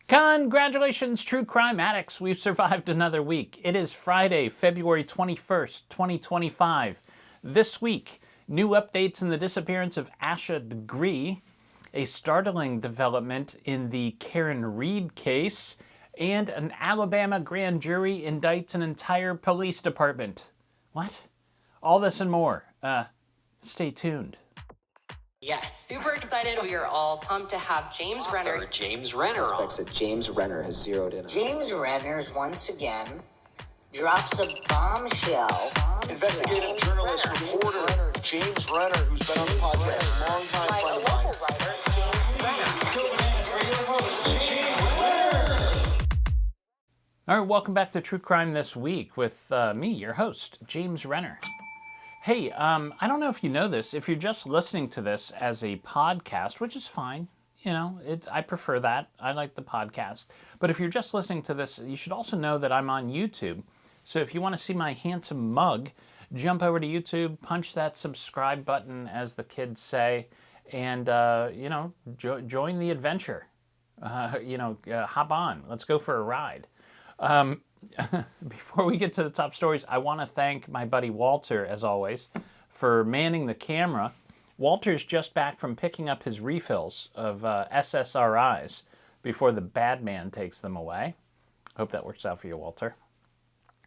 Congratulations, true crime addicts. We've survived another week. It is Friday, February 21st, 2025. This week, new updates in the disappearance of Asha Degree, a startling development in the Karen Reed case, and an Alabama grand jury indicts an entire police department. What? All this and more. Stay tuned. Yes, super excited. We are all pumped to have James Renner. James Renner on. That James Renner has zeroed in on. James Renner once again drops a bombshell. Investigative journalist, reporter James Renner, who's been on the podcast, longtime friend of mine. All right, welcome back to True Crime This Week with me, your host, James Renner. Hey, I don't know if you know this. If you're just listening to this as a podcast, which is fine, you know, I prefer that. I like the podcast. But if you're just listening to this, you should also know that I'm on YouTube. So if you want to see my handsome mug, jump over to YouTube, punch that subscribe button, as the kids say, and, join the adventure. Hop on. Let's go for a ride. Before we get to the top stories, I want to thank my buddy Walter, as always, for manning the camera. Walter's just back from picking up his refills of SSRIs before the bad man takes them away. Hope that works out for you, Walter.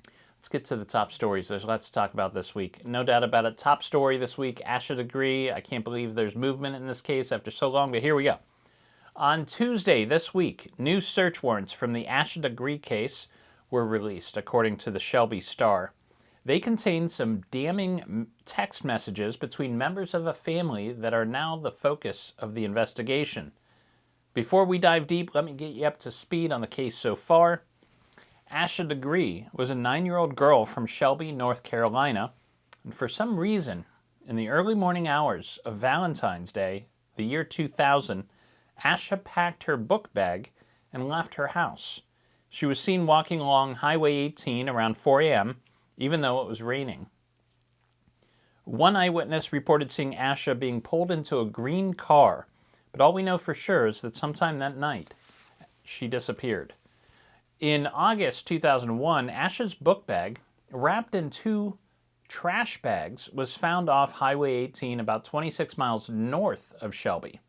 Let's get to the top stories. There's lots to talk about this week. No doubt about it. Top story this week, Asha Degree. I can't believe there's movement in this case after so long, but here we go. On Tuesday this week, new search warrants from the Asha Degree case were released, according to the Shelby Star. They contain some damning text messages between members of a family that are now the focus of the investigation. Before we dive deep, let me get you up to speed on the case so far. Asha Degree was a 9-year-old girl from Shelby, North Carolina, and for some reason, in the early morning hours of Valentine's Day, the year 2000, Asha packed her book bag and left her house. She was seen walking along Highway 18 around 4 a.m., even though it was raining. One eyewitness reported seeing Asha being pulled into a green car, but all we know for sure is that sometime that night, she disappeared. In August 2001, Asha's book bag, wrapped in 2 trash bags, was found off Highway 18 about 26 miles north of Shelby.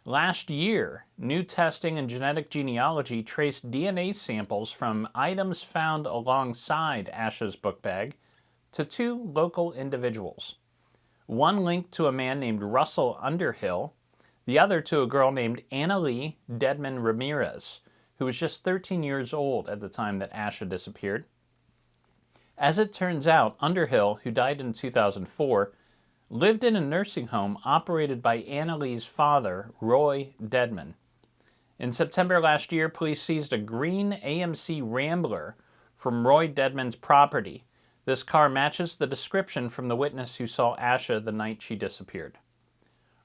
Last year, new testing in genetic genealogy traced DNA samples from items found alongside Asha's book bag to 2 local individuals. One linked to a man named Russell Underhill, the other to a girl named Annalee Dedman Ramirez, who was just 13 years old at the time that Asha disappeared. As it turns out, Underhill, who died in 2004, lived in a nursing home operated by Annalee's father, Roy Dedman. In September last year, police seized a green AMC Rambler from Roy Dedman's property. This car matches the description from the witness who saw Asha the night she disappeared.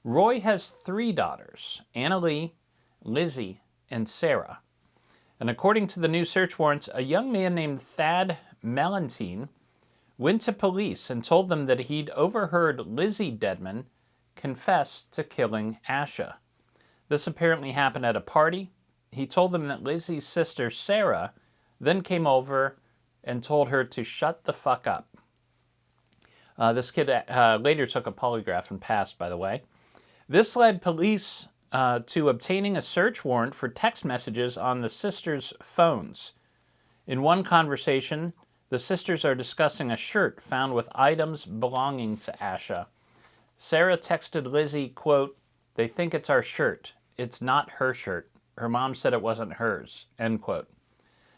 Roy has 3 daughters, Annalee, Lizzie, and Sarah. And according to the new search warrants, a young man named Thad Mellentine went to police and told them that he'd overheard Lizzie Dedman confess to killing Asha. This apparently happened at a party. He told them that Lizzie's sister, Sarah, then came over and told her to shut the fuck up. This kid later took a polygraph and passed, by the way. This led police to obtaining a search warrant for text messages on the sisters' phones. In one conversation, the sisters are discussing a shirt found with items belonging to Asha. Sarah texted Lizzie, quote, "They think it's our shirt. It's not her shirt. Her mom said it wasn't hers," end quote.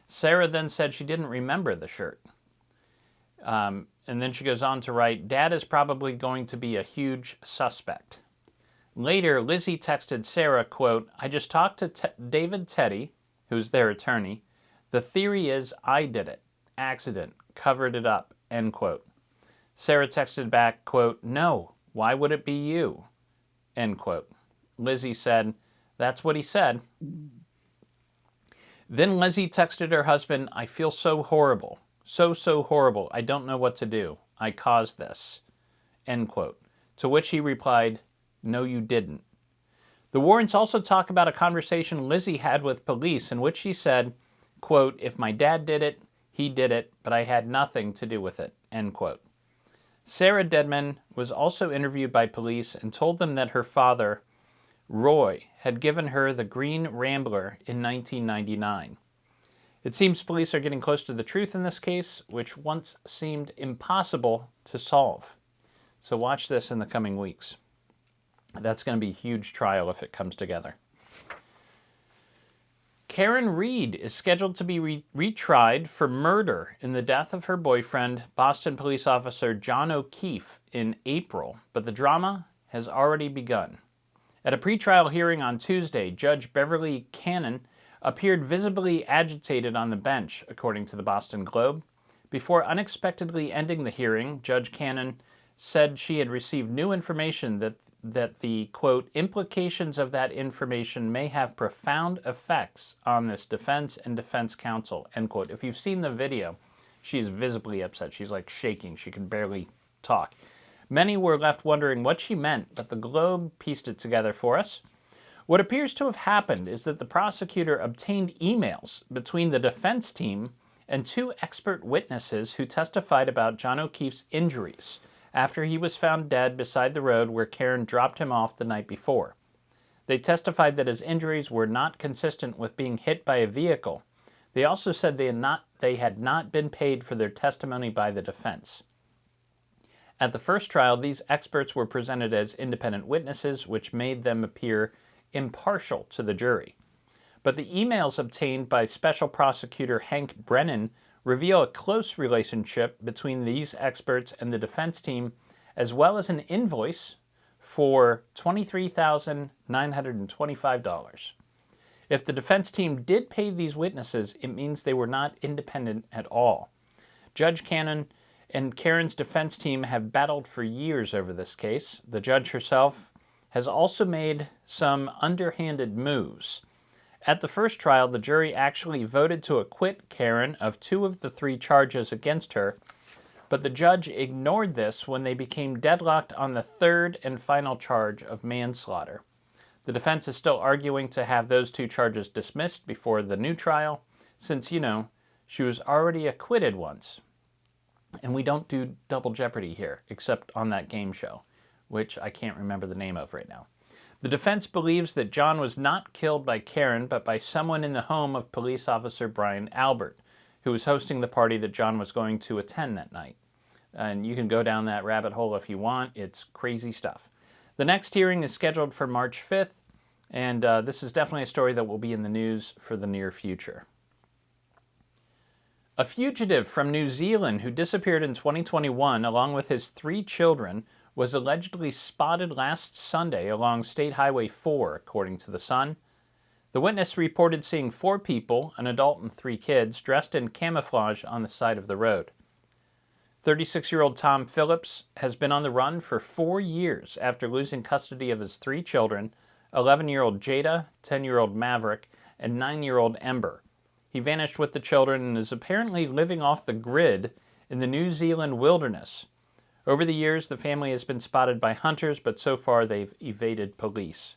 Sarah then said she didn't remember the shirt. And then she goes on to write, "Dad is probably going to be a huge suspect." Later, Lizzie texted Sarah, quote, "I just talked to David Teddy, who's their attorney. The theory is I did it. Accident, covered it up," end quote. Sarah texted back, quote, "No, why would it be you?" End quote. Lizzie said, "That's what he said." Then Lizzie texted her husband, "I feel so horrible. So horrible. I don't know what to do. I caused this." End quote. To which he replied, "No, you didn't." The warrants also talk about a conversation Lizzie had with police in which she said, quote, "If my dad did it, he did it, but I had nothing to do with it," end quote. Sarah Dedman was also interviewed by police and told them that her father, Roy, had given her the Green Rambler in 1999. It seems police are getting close to the truth in this case, which once seemed impossible to solve. So watch this in the coming weeks. That's going to be a huge trial if it comes together. Karen Reed is scheduled to be retried for murder in the death of her boyfriend, Boston police officer John O'Keefe, in April, but the drama has already begun. At a pretrial hearing on Tuesday, Judge Beverly Cannon appeared visibly agitated on the bench, according to the Boston Globe. Before unexpectedly ending the hearing, Judge Cannon said she had received new information that the, quote, implications of that information may have profound effects on this defense and defense counsel, end quote. If you've seen the video, she is visibly upset. She's like shaking. She can barely talk. Many were left wondering what she meant, but the Globe pieced it together for us. What appears to have happened is that the prosecutor obtained emails between the defense team and two expert witnesses who testified about John O'Keefe's injuries after he was found dead beside the road where Karen dropped him off the night before. They testified that his injuries were not consistent with being hit by a vehicle. They also said they had not been paid for their testimony by the defense. At the first trial, these experts were presented as independent witnesses, which made them appear impartial to the jury. But the emails obtained by Special Prosecutor Hank Brennan reveal a close relationship between these experts and the defense team, as well as an invoice for $23,925. If the defense team did pay these witnesses, it means they were not independent at all. Judge Cannon and Karen's defense team have battled for years over this case. The judge herself has also made some underhanded moves. At the first trial, the jury actually voted to acquit Karen of 2 of the 3 charges against her, but the judge ignored this when they became deadlocked on the 3rd and final charge of manslaughter. The defense is still arguing to have those 2 charges dismissed before the new trial, since, she was already acquitted once. And we don't do double jeopardy here, except on that game show, which I can't remember the name of right now. The defense believes that John was not killed by Karen, but by someone in the home of police officer Brian Albert, who was hosting the party that John was going to attend that night. And you can go down that rabbit hole if you want. It's crazy stuff. The next hearing is scheduled for March 5th, and this is definitely a story that will be in the news for the near future. A fugitive from New Zealand who disappeared in 2021 along with his 3 children was allegedly spotted last Sunday along State Highway 4, according to The Sun. The witness reported seeing 4 people, an adult and 3 kids, dressed in camouflage on the side of the road. 36-year-old Tom Phillips has been on the run for 4 years after losing custody of his 3 children, 11-year-old Jada, 10-year-old Maverick, and 9-year-old Ember. He vanished with the children and is apparently living off the grid in the New Zealand wilderness. Over the years, the family has been spotted by hunters, but so far they've evaded police.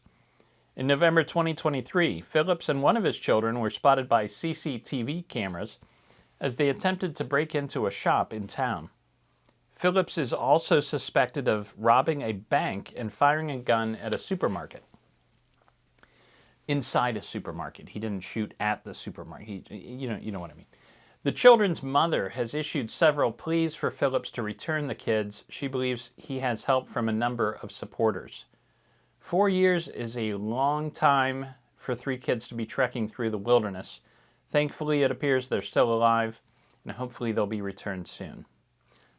In November 2023, Phillips and one of his children were spotted by CCTV cameras as they attempted to break into a shop in town. Phillips is also suspected of robbing a bank and firing a gun at a supermarket. Inside a supermarket. He didn't shoot at the supermarket. You know what I mean. The children's mother has issued several pleas for Phillips to return the kids. She believes he has help from a number of supporters. 4 years is a long time for 3 kids to be trekking through the wilderness. Thankfully, it appears they're still alive, and hopefully they'll be returned soon.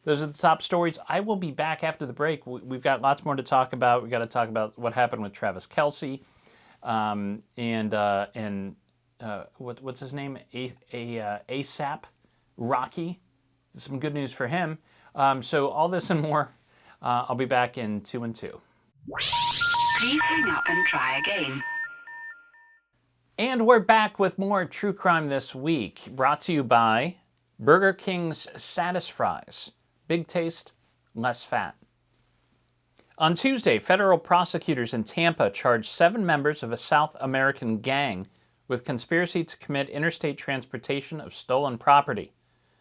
Those are the top stories. I will be back after the break. We've got lots more to talk about. We've got to talk about what happened with Travis Kelce, what's his name? ASAP Rocky. Some good news for him. So all this and more. I'll be back in 2 and 2. Please hang up and try again. And we're back with more True Crime This Week, brought to you by Burger King's Satis Fries. Big taste, less fat. On Tuesday, federal prosecutors in Tampa charged 7 members of a South American gang with conspiracy to commit interstate transportation of stolen property.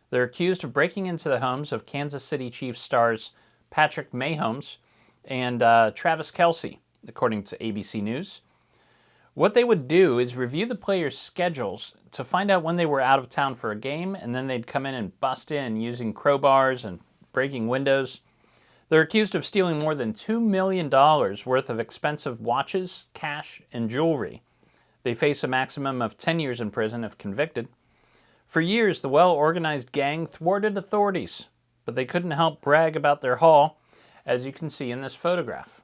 They're accused of breaking into the homes of Kansas City Chiefs stars Patrick Mahomes and Travis Kelce, according to ABC News. What they would do is review the players' schedules to find out when they were out of town for a game, and then they'd come in and bust in using crowbars and breaking windows. They're accused of stealing more than $2 million worth of expensive watches, cash, and jewelry. They face a maximum of 10 years in prison if convicted. For years, the well-organized gang thwarted authorities, but they couldn't help brag about their haul, as you can see in this photograph.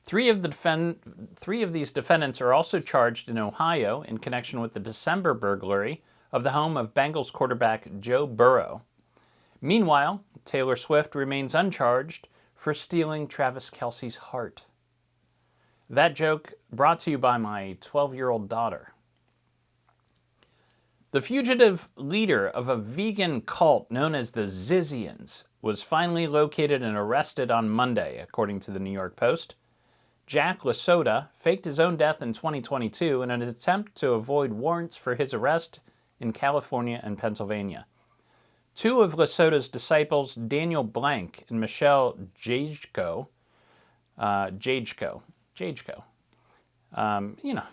Three of these defendants are also charged in Ohio in connection with the December burglary of the home of Bengals quarterback Joe Burrow. Meanwhile, Taylor Swift remains uncharged for stealing Travis Kelce's heart. That joke brought to you by my 12-year-old daughter. The fugitive leader of a vegan cult known as the Zizians was finally located and arrested on Monday, according to the New York Post. Jack Lasota faked his own death in 2022 in an attempt to avoid warrants for his arrest in California and Pennsylvania. 2 of Lasota's disciples, Daniel Blank and Michelle Jajko,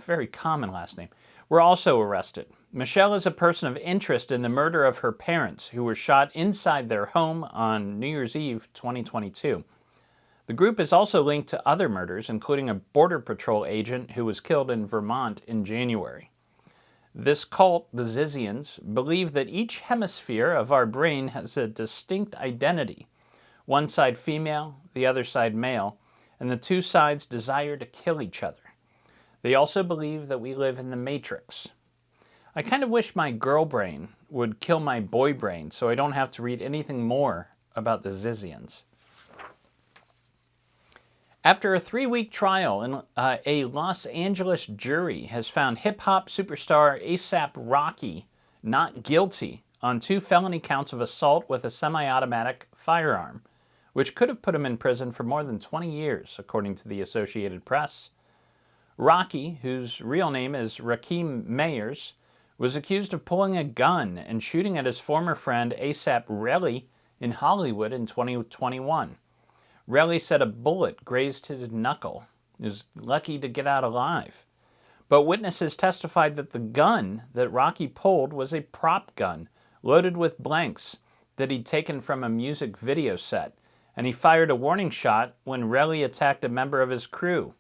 very common last name, were also arrested. Michelle is a person of interest in the murder of her parents, who were shot inside their home on New Year's Eve 2022. The group is also linked to other murders, including a Border Patrol agent who was killed in Vermont in January. This cult, the Zizians, believe that each hemisphere of our brain has a distinct identity. One side female, the other side male, and the 2 sides desire to kill each other. They also believe that we live in the Matrix. I kind of wish my girl brain would kill my boy brain so I don't have to read anything more about the Zizians. After a 3-week trial, a Los Angeles jury has found hip-hop superstar A$AP Rocky not guilty on 2 felony counts of assault with a semi-automatic firearm, which could have put him in prison for more than 20 years, according to the Associated Press. Rocky, whose real name is Rakeem Mayers, was accused of pulling a gun and shooting at his former friend A$AP Relly in Hollywood in 2021. Relly said a bullet grazed his knuckle. He was lucky to get out alive. But witnesses testified that the gun that Rocky pulled was a prop gun loaded with blanks that he'd taken from a music video set, and he fired a warning shot when Relly attacked a member of his crew,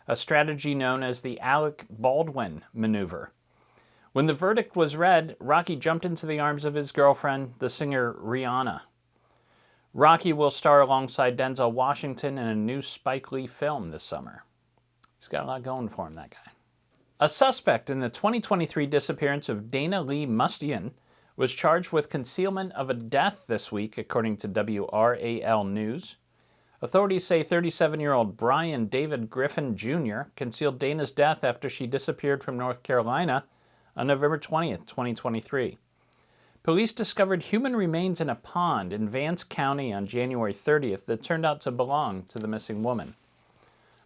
a strategy known as the Alec Baldwin maneuver. When the verdict was read, Rocky jumped into the arms of his girlfriend, the singer Rihanna. Rocky will star alongside Denzel Washington in a new Spike Lee film this summer. He's got a lot going for him, that guy. A suspect in the 2023 disappearance of Dana Lee Mustian was charged with concealment of a death this week, according to WRAL News. Authorities say 37-year-old Brian David Griffin Jr. concealed Dana's death after she disappeared from North Carolina on November 20th, 2023. Police discovered human remains in a pond in Vance County on January 30th that turned out to belong to the missing woman.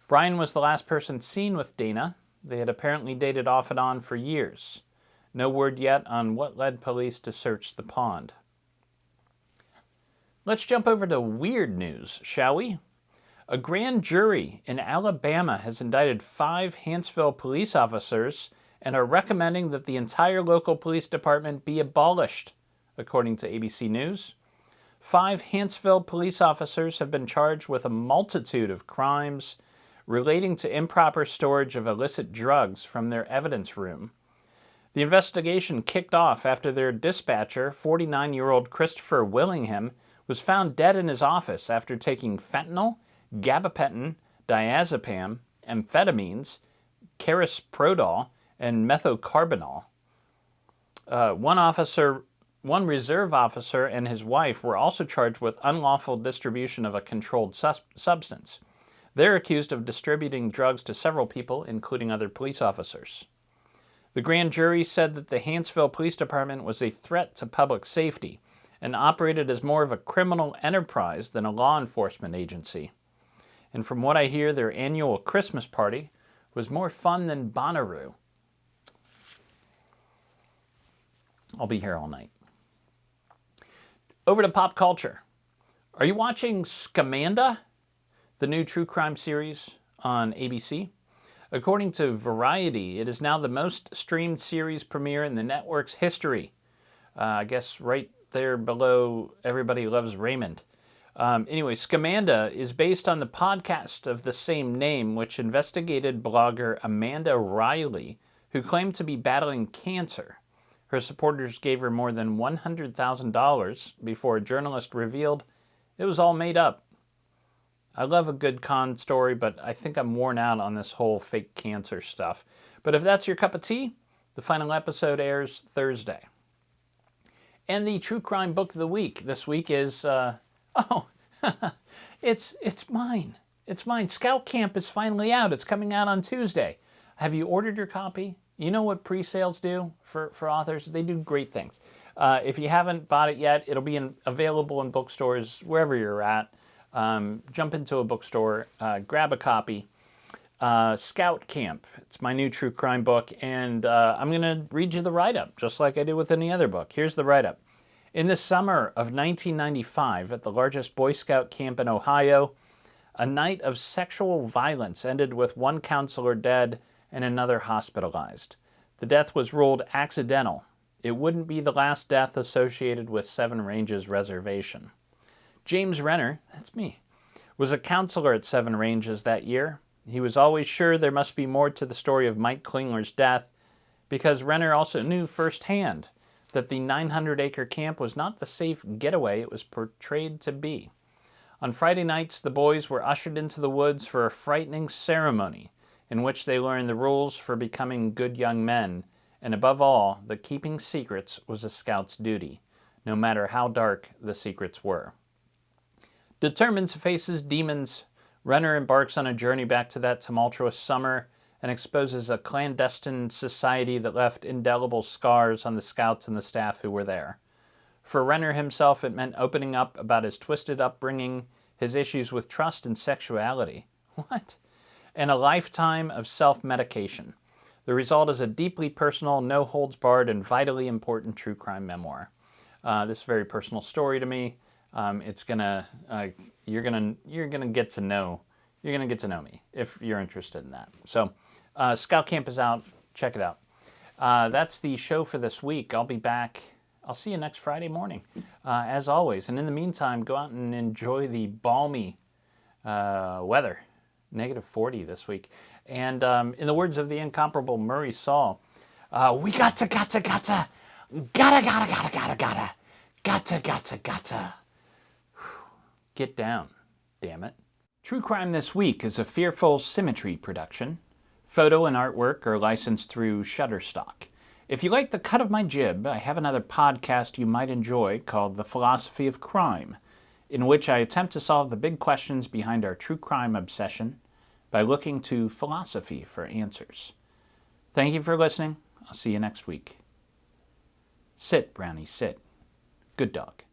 Brian was the last person seen with Dana. They had apparently dated off and on for years. No word yet on what led police to search the pond. Let's jump over to weird news, shall we? A grand jury in Alabama has indicted 5 Huntsville police officers and are recommending that the entire local police department be abolished, according to ABC News. 5 Huntsville police officers have been charged with a multitude of crimes relating to improper storage of illicit drugs from their evidence room. The investigation kicked off after their dispatcher, 49-year-old Christopher Willingham, was found dead in his office after taking fentanyl, gabapentin, diazepam, amphetamines, carisoprodol, and methocarbamol. One reserve officer and his wife were also charged with unlawful distribution of a controlled substance. They're accused of distributing drugs to several people, including other police officers. The grand jury said that the Huntsville Police Department was a threat to public safety and operated as more of a criminal enterprise than a law enforcement agency. And from what I hear, their annual Christmas party was more fun than Bonnaroo. I'll be here all night. Over to pop culture. Are you watching Scamanda, the new true crime series on ABC? According to Variety, it is now the most streamed series premiere in the network's history. I guess right there below Everybody Loves Raymond. Anyway, Scamanda is based on the podcast of the same name, which investigated blogger Amanda Riley, who claimed to be battling cancer. Her supporters gave her more than $100,000 before a journalist revealed it was all made up. I love a good con story, but I think I'm worn out on this whole fake cancer stuff. But if that's your cup of tea, the final episode airs Thursday. And the true crime book of the week this week is, it's mine. It's mine. Scout Camp is finally out. It's coming out on Tuesday. Have you ordered your copy? You know what pre-sales do for authors? They do great things. If you haven't bought it yet, it'll be available in bookstores wherever you're at. Jump into a bookstore, grab a copy. Scout Camp. It's my new true crime book, and I'm going to read you the write-up, just like I do with any other book. Here's the write-up. In the summer of 1995, at the largest Boy Scout camp in Ohio, a night of sexual violence ended with one counselor dead and another hospitalized. The death was ruled accidental. It wouldn't be the last death associated with Seven Ranges Reservation. James Renner, that's me, was a counselor at Seven Ranges that year. He was always sure there must be more to the story of Mike Klingler's death, because Renner also knew firsthand that the 900-acre camp was not the safe getaway it was portrayed to be. On Friday nights, the boys were ushered into the woods for a frightening ceremony in which they learned the rules for becoming good young men, and above all, that keeping secrets was a scout's duty, no matter how dark the secrets were. Determined to face his demons, Renner embarks on a journey back to that tumultuous summer and exposes a clandestine society that left indelible scars on the scouts and the staff who were there. For Renner himself, it meant opening up about his twisted upbringing, his issues with trust and sexuality. What? And a lifetime of self-medication. The result is a deeply personal, no-holds-barred, and vitally important true crime memoir. This is a very personal story to me. You're gonna get to know me if you're interested in that. So, Scout Camp is out. Check it out. That's the show for this week. I'll be back. I'll see you next Friday morning, as always. And in the meantime, go out and enjoy the balmy weather. -40 this week. And in the words of the incomparable Murray Saul, we gotta. Get down, damn it. True Crime This Week is a Fearful Symmetry production. Photo and artwork are licensed through Shutterstock. If you like the cut of my jib, I have another podcast you might enjoy called The Philosophy of Crime, in which I attempt to solve the big questions behind our true crime obsession by looking to philosophy for answers. Thank you for listening. I'll see you next week. Sit, Brownie, sit. Good dog.